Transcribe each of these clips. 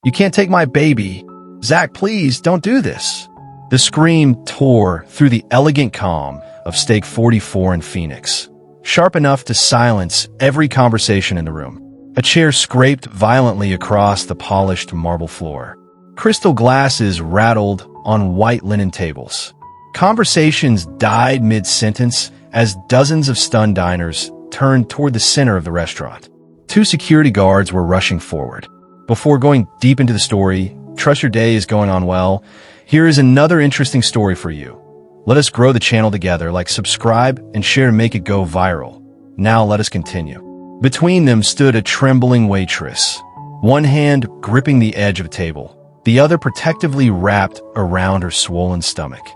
You can't take my baby. Zack, please, don't do this. The scream tore through the elegant calm of Steak 44 in Phoenix, sharp enough to silence every conversation in the room. A chair scraped violently across the polished marble floor. Crystal glasses rattled on white linen tables. Conversations died mid-sentence as dozens of stunned diners turned toward the center of the restaurant. 2 security guards were rushing forward. Before going deep into the story, trust your day is going on well. Here is another interesting story for you. Let us grow the channel together, like, subscribe, and share to make it go viral. Now let us continue. Between them stood a trembling waitress, one hand gripping the edge of a table, the other protectively wrapped around her swollen stomach.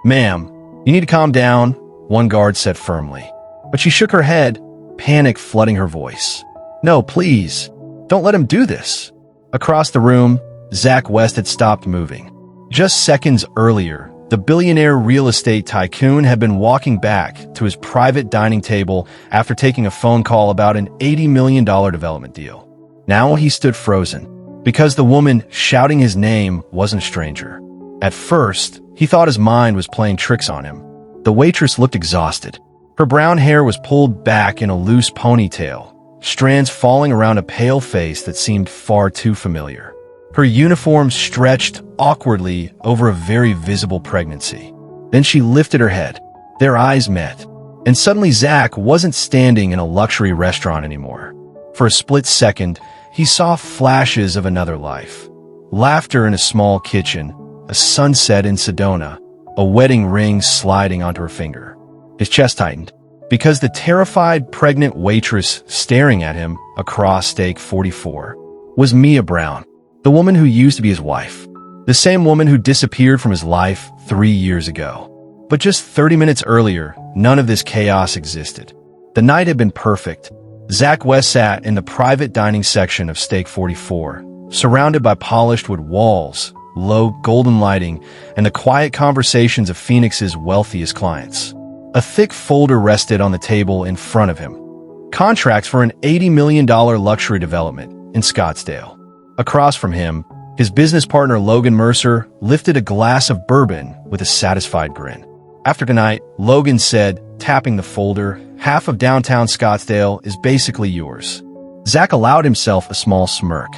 "Ma'am, you need to calm down," one guard said firmly. But she shook her head, panic flooding her voice. "No, please, don't let him do this." Across the room, Zack West had stopped moving. Just seconds earlier, the billionaire real estate tycoon had been walking back to his private dining table after taking a phone call about an $80 million development deal. Now he stood frozen, because the woman shouting his name wasn't a stranger. At first, he thought his mind was playing tricks on him. The waitress looked exhausted. Her brown hair was pulled back in a loose ponytail, strands falling around a pale face that seemed far too familiar. Her uniform stretched awkwardly over a very visible pregnancy. Then she lifted her head. Their eyes met. And suddenly Zack wasn't standing in a luxury restaurant anymore. For a split second, he saw flashes of another life. Laughter in a small kitchen, a sunset in Sedona, a wedding ring sliding onto her finger. His chest tightened, because the terrified pregnant waitress staring at him across Steak 44 was Mia Brown. The woman who used to be his wife. The same woman who disappeared from his life 3 years ago. But just 30 minutes earlier, none of this chaos existed. The night had been perfect. Zack West sat in the private dining section of Steak 44, surrounded by polished wood walls, low golden lighting, and the quiet conversations of Phoenix's wealthiest clients. A thick folder rested on the table in front of him. Contracts for an $80 million luxury development in Scottsdale. Across from him, his business partner Logan Mercer lifted a glass of bourbon with a satisfied grin. "After tonight," Logan said, tapping the folder, "half of downtown Scottsdale is basically yours." Zack allowed himself a small smirk.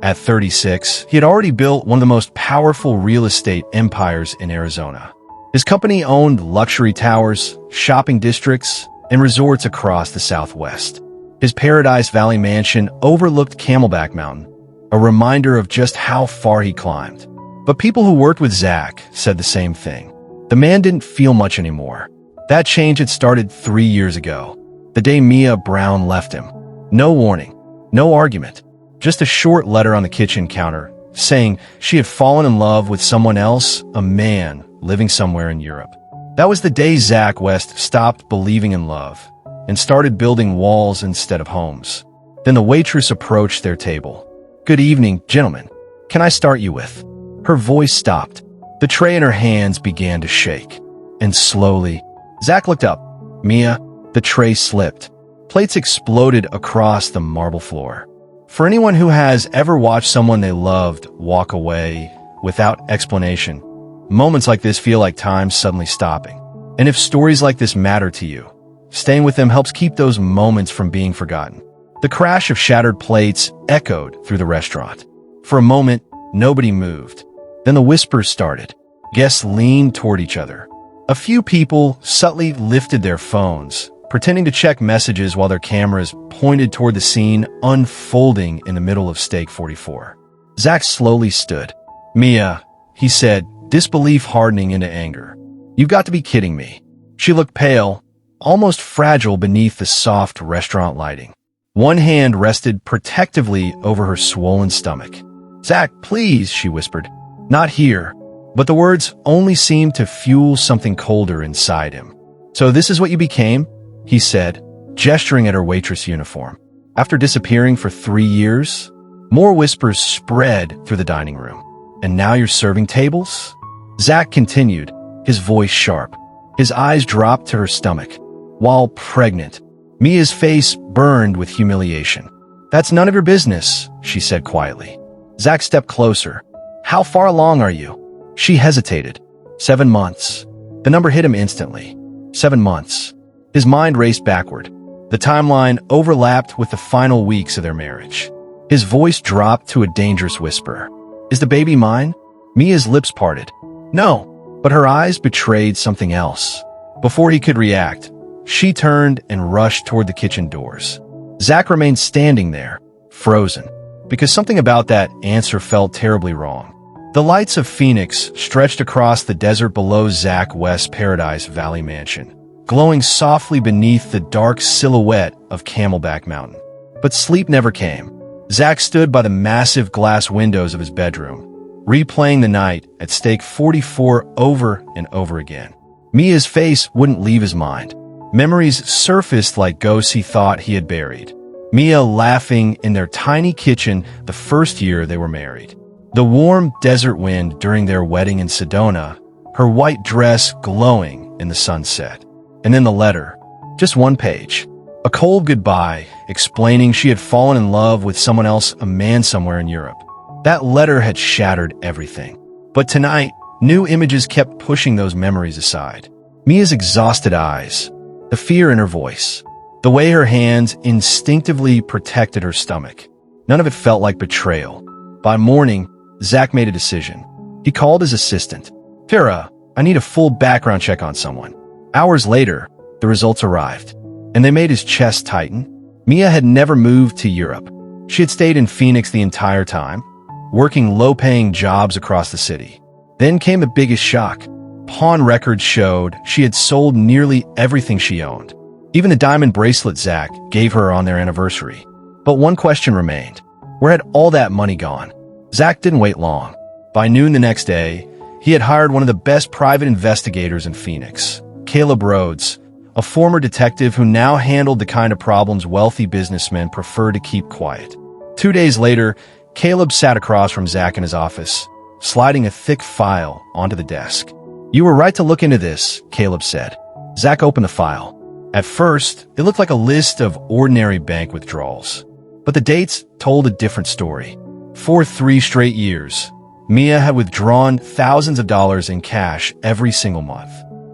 At 36, he had already built one of the most powerful real estate empires in Arizona. His company owned luxury towers, shopping districts, and resorts across the Southwest. His Paradise Valley mansion overlooked Camelback Mountain, a reminder of just how far he climbed. But people who worked with Zack said the same thing. The man didn't feel much anymore. That change had started 3 years ago, the day Mia Brown left him. No warning, no argument, just a short letter on the kitchen counter saying she had fallen in love with someone else, a man living somewhere in Europe. That was the day Zack West stopped believing in love and started building walls instead of homes. Then the waitress approached their table. "Good evening, gentlemen. Can I start you with?" Her voice stopped. The tray in her hands began to shake. And slowly, Zack looked up. "Mia," the tray slipped. Plates exploded across the marble floor. For anyone who has ever watched someone they loved walk away without explanation, moments like this feel like time suddenly stopping. And if stories like this matter to you, staying with them helps keep those moments from being forgotten. The crash of shattered plates echoed through the restaurant. For a moment, nobody moved. Then the whispers started. Guests leaned toward each other. A few people subtly lifted their phones, pretending to check messages while their cameras pointed toward the scene unfolding in the middle of Steak 44. Zack slowly stood. "Mia," he said, disbelief hardening into anger. "You've got to be kidding me." She looked pale, almost fragile beneath the soft restaurant lighting. One hand rested protectively over her swollen stomach. "Zack, please," she whispered. "Not here." But the words only seemed to fuel something colder inside him. "So this is what you became?" he said, gesturing at her waitress uniform. "After disappearing for 3 years?" More whispers spread through the dining room. "And now you're serving tables?" Zack continued, his voice sharp. His eyes dropped to her stomach. While pregnant, Mia's face burned with humiliation. "That's none of your business," she said quietly. Zack stepped closer. How far along are you? She hesitated. 7 months. The number hit him instantly. 7 months. His mind raced backward. The timeline overlapped with the final weeks of their marriage. His voice dropped to a dangerous whisper. Is the baby mine? Mia's lips parted. No, but her eyes betrayed something else. Before he could react, she turned and rushed toward the kitchen doors. Zack remained standing there, frozen, because something about that answer felt terribly wrong. The lights of Phoenix stretched across the desert below Zack West's Paradise Valley mansion, glowing softly beneath the dark silhouette of Camelback Mountain. But sleep never came. Zack stood by the massive glass windows of his bedroom, replaying the night at Stake 44 over and over again. Mia's face wouldn't leave his mind. Memories surfaced like ghosts he thought he had buried. Mia laughing in their tiny kitchen the first year they were married. The warm desert wind during their wedding in Sedona, her white dress glowing in the sunset. And then the letter. Just one page. A cold goodbye, explaining she had fallen in love with someone else, a man somewhere in Europe. That letter had shattered everything. But tonight, new images kept pushing those memories aside. Mia's exhausted eyes, the fear in her voice, the way her hands instinctively protected her stomach. None of it felt like betrayal. By morning, Zack made a decision. He called his assistant. Tara, I need a full background check on someone. Hours later, the results arrived, and they made his chest tighten. Mia had never moved to Europe. She had stayed in Phoenix the entire time, working low-paying jobs across the city. Then came the biggest shock. Pawn records showed she had sold nearly everything she owned, even the diamond bracelet Zack gave her on their anniversary. But one question remained. Where had all that money gone? Zack didn't wait long. By noon the next day, he had hired one of the best private investigators in Phoenix, Caleb Rhodes, a former detective who now handled the kind of problems wealthy businessmen prefer to keep quiet. 2 days later, Caleb sat across from Zack in his office, sliding a thick file onto the desk. You were right to look into this, Caleb said. Zack opened the file. At first, it looked like a list of ordinary bank withdrawals. But the dates told a different story. For 3 straight years, Mia had withdrawn thousands of dollars in cash every single month.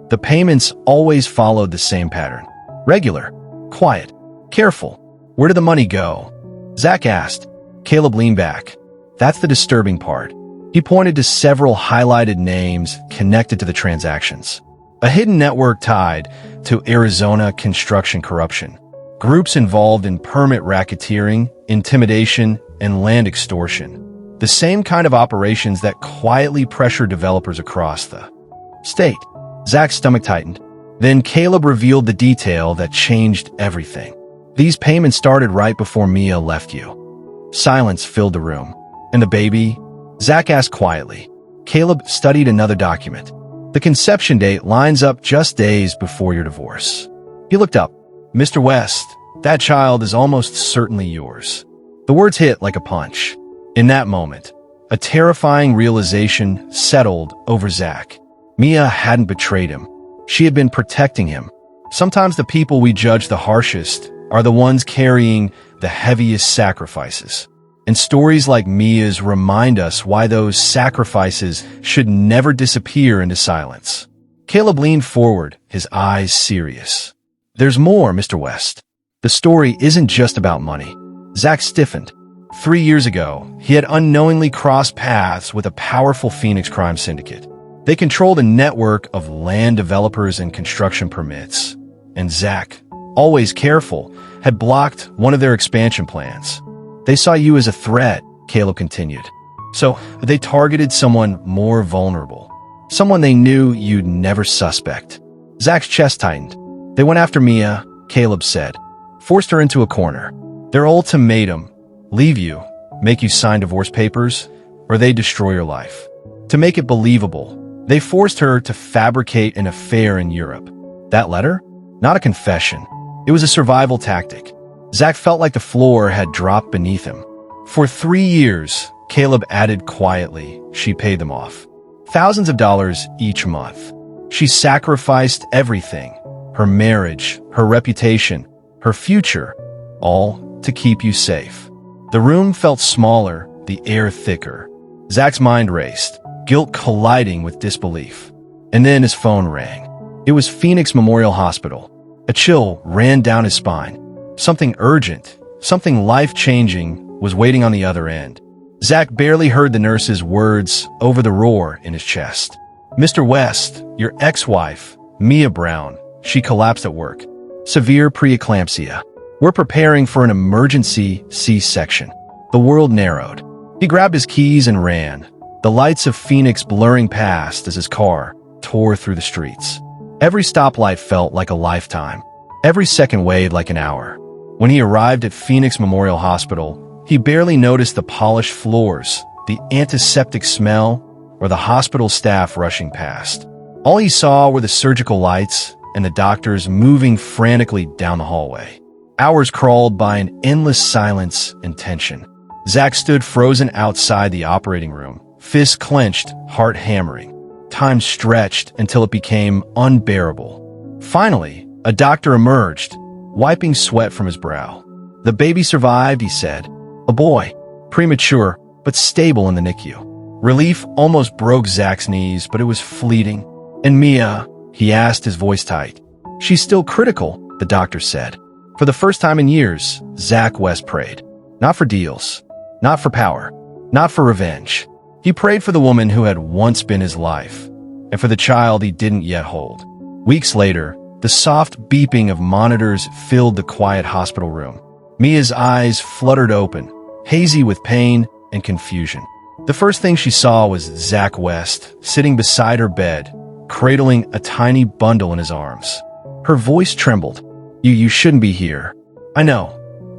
The payments always followed the same pattern. Regular, quiet, careful. Where did the money go? Zack asked. Caleb leaned back. That's the disturbing part. He pointed to several highlighted names connected to the transactions. A hidden network tied to Arizona construction corruption. Groups involved in permit racketeering, intimidation, and land extortion. The same kind of operations that quietly pressure developers across the state. Zack's stomach tightened. Then Caleb revealed the detail that changed everything. These payments started right before Mia left you. Silence filled the room. And the baby? Zack asked quietly. Caleb studied another document. The conception date lines up just days before your divorce. He looked up. Mr. West, that child is almost certainly yours. The words hit like a punch. In that moment, a terrifying realization settled over Zack. Mia hadn't betrayed him. She had been protecting him. Sometimes the people we judge the harshest are the ones carrying the heaviest sacrifices. And stories like Mia's remind us why those sacrifices should never disappear into silence. Caleb leaned forward, his eyes serious. There's more, Mr. West. The story isn't just about money. Zack stiffened. 3 years ago, he had unknowingly crossed paths with a powerful Phoenix crime syndicate. They controlled a network of land developers and construction permits. And Zack, always careful, had blocked one of their expansion plans. They saw you as a threat, Caleb continued. So they targeted someone more vulnerable. Someone they knew you'd never suspect. Zack's chest tightened. They went after Mia, Caleb said. Forced her into a corner. Their ultimatum, leave you, make you sign divorce papers, or they destroy your life. To make it believable, they forced her to fabricate an affair in Europe. That letter? Not a confession. It was a survival tactic. Zack felt like the floor had dropped beneath him. For 3 years, Caleb added quietly, she paid them off. Thousands of dollars each month. She sacrificed everything. Her marriage, her reputation, her future, all to keep you safe. The room felt smaller the air thicker. Zack's mind raced, guilt colliding with disbelief. And then his phone rang. It was Phoenix Memorial Hospital. A chill ran down his spine. Something urgent, something life-changing was waiting on the other end. Zack barely heard the nurse's words over the roar in his chest. "Mr. West, your ex-wife, Mia Brown, she collapsed at work. Severe preeclampsia. We're preparing for an emergency C-section." The world narrowed. He grabbed his keys and ran, the lights of Phoenix blurring past as his car tore through the streets. Every stoplight felt like a lifetime. Every second weighed like an hour. When he arrived at Phoenix Memorial Hospital, he barely noticed the polished floors, the antiseptic smell, or the hospital staff rushing past. All he saw were the surgical lights and the doctors moving frantically down the hallway. Hours crawled by in endless silence and tension. Zack stood frozen outside the operating room, fists clenched, heart hammering. Time stretched until it became unbearable. Finally, a doctor emerged, wiping sweat from his brow. "The baby survived," he said. "A boy, premature, but stable in the NICU." Relief almost broke Zack's knees, but it was fleeting. "And Mia?" he asked, his voice tight. "She's still critical," the doctor said. For the first time in years, Zack West prayed. Not for deals, not for power, not for revenge. He prayed for the woman who had once been his life, and for the child he didn't yet hold. Weeks later, the soft beeping of monitors filled the quiet hospital room. Mia's eyes fluttered open, hazy with pain and confusion. The first thing she saw was Zack West, sitting beside her bed, cradling a tiny bundle in his arms. Her voice trembled. You shouldn't be here." "I know,"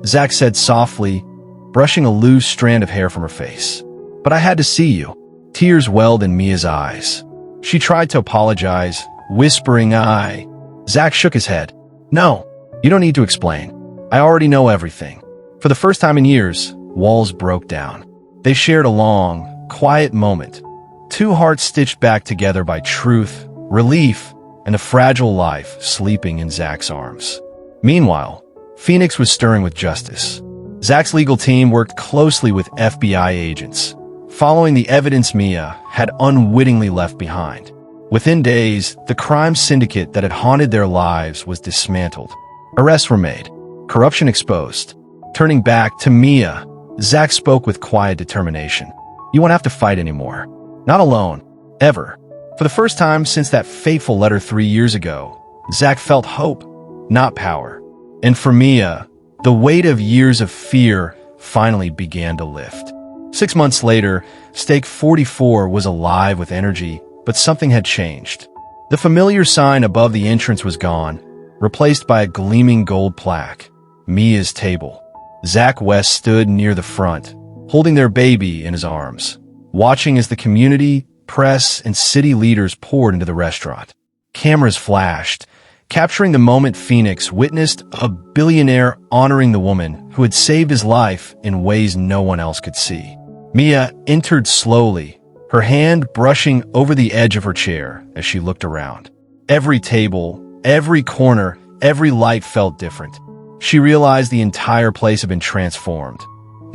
Zack said softly, brushing a loose strand of hair from her face. "But I had to see you." Tears welled in Mia's eyes. She tried to apologize, whispering, "I..." Zack shook his head. "No, you don't need to explain. I already know everything." For the first time in years, walls broke down. They shared a long, quiet moment. Two hearts stitched back together by truth, relief, and a fragile life sleeping in Zack's arms. Meanwhile, Phoenix was stirring with justice. Zack's legal team worked closely with FBI agents, following the evidence Mia had unwittingly left behind. Within days, the crime syndicate that had haunted their lives was dismantled. Arrests were made, corruption exposed. Turning back to Mia, Zack spoke with quiet determination. "You won't have to fight anymore. Not alone. Ever." For the first time since that fateful letter 3 years ago, Zack felt hope, not power. And for Mia, the weight of years of fear finally began to lift. 6 months later, Stake 44 was alive with energy, but something had changed. The familiar sign above the entrance was gone, replaced by a gleaming gold plaque. Mia's table. Zack West stood near the front, holding their baby in his arms, watching as the community, press, and city leaders poured into the restaurant. Cameras flashed, capturing the moment Phoenix witnessed a billionaire honoring the woman who had saved his life in ways no one else could see. Mia entered slowly, her hand brushing over the edge of her chair as she looked around. Every table, every corner, every light felt different. She realized the entire place had been transformed,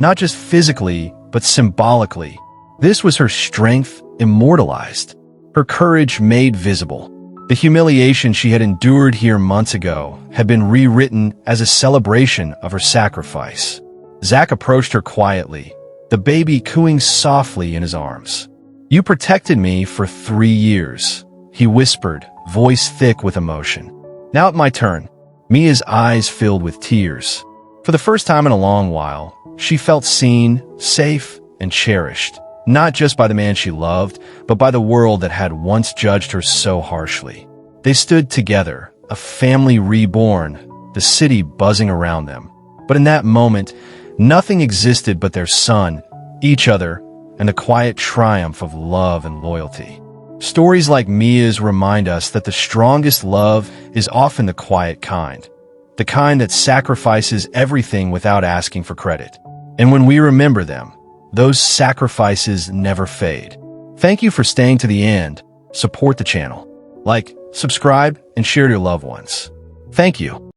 not just physically, but symbolically. This was her strength immortalized, her courage made visible. The humiliation she had endured here months ago had been rewritten as a celebration of her sacrifice. Zack approached her quietly, the baby cooing softly in his arms. "You protected me for 3 years," he whispered, voice thick with emotion. "Now it's my turn." Mia's eyes filled with tears. For the first time in a long while, she felt seen, safe, and cherished, not just by the man she loved, but by the world that had once judged her so harshly. They stood together, a family reborn, the city buzzing around them. But in that moment, nothing existed but their son, each other, and the quiet triumph of love and loyalty. Stories like Mia's remind us that the strongest love is often the quiet kind, the kind that sacrifices everything without asking for credit. And when we remember them, those sacrifices never fade. Thank you for staying to the end. Support the channel. Like, subscribe, and share to your loved ones. Thank you.